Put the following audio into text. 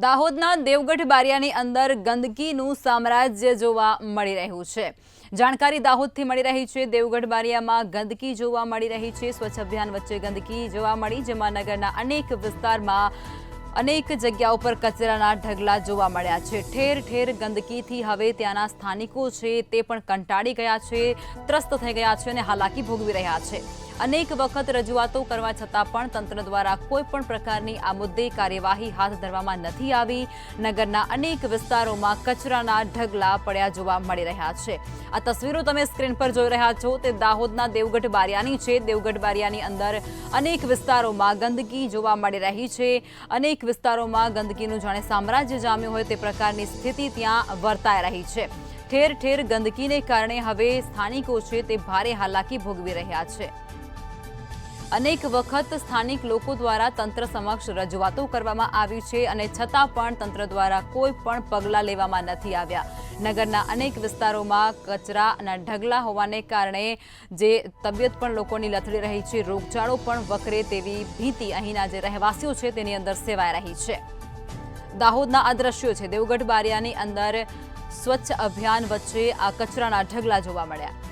દાહોદના દેવગઢ બારિયાની અંદર ગંદકીનું સામ્રાજ્ય જોવા મળી રહ્યું છે। જાણકારી દાહોદથી મળી રહી છે। દેવગઢ બારિયામાં ગંદકી જોવા મળી રહી છે। સ્વચ્છ અભિયાન વચ્ચે ગંદકી જોવા મળી, જેમાં નગરના અનેક વિસ્તારમાં અનેક જગ્યાઓ પર કચરાના ઢગલા જોવા મળ્યા છે। ઠેર ઠેર ગંદકીથી હવે ત્યાંના સ્થાનિકો છે તે પણ કંટાળી ગયા છે, ત્રસ્ત થઈ ગયા છે અને હાલાકી ભોગવી રહ્યા છે। અનેક વખત રજૂઆતો કરવા છતાં પણ તંત્ર દ્વારા કોઈ પણ પ્રકારની આ મુદ્દે કાર્યવાહી હાથ ધરવામાં નથી આવી। નગરના અનેક વિસ્તારોમાં કચરાના ઢગલા પડ્યા જોવા મળી રહ્યા છે। આ તસવીરો તમે સ્ક્રીન પર જોઈ રહ્યા છો તે દાહોદના દેવગઢ બારિયાની છે। દેવગઢ બારિયાની અંદર અનેક વિસ્તારોમાં ગંદકી જોવા મળી રહી છે। અનેક વિસ્તારોમાં ગંદકીનું જાણે સામ્રાજ્ય જામ્યું હોય તે પ્રકારની સ્થિતિ ત્યાં વર્તાઈ રહી છે। ઠેર ઠેર ગંદકીને કારણે હવે સ્થાનિકો છે તે ભારે હાલાકી ભોગવી રહ્યા છે। અનેક વખત સ્થાનિક લોકો દ્વારા તંત્ર સમક્ષ રજૂઆતો કરવામાં આવી છે અને છતાં પણ તંત્ર દ્વારા કોઈ પણ પગલાં લેવામાં નથી આવ્યા। નગરના અનેક વિસ્તારોમાં કચરાના ઢગલા હોવાને કારણે જે તબિયત પણ લોકોની લથડી રહી છે, રોગચાળો પણ વકરે તેવી ભીતિ અહીંના જે રહેવાસીઓ છે તેની અંદર સેવાઈ રહી છે। દાહોદના આ દ્રશ્યો છે। દેવગઢ બારિયાની અંદર સ્વચ્છ અભિયાન વચ્ચે આ કચરાના ઢગલા જોવા મળ્યા।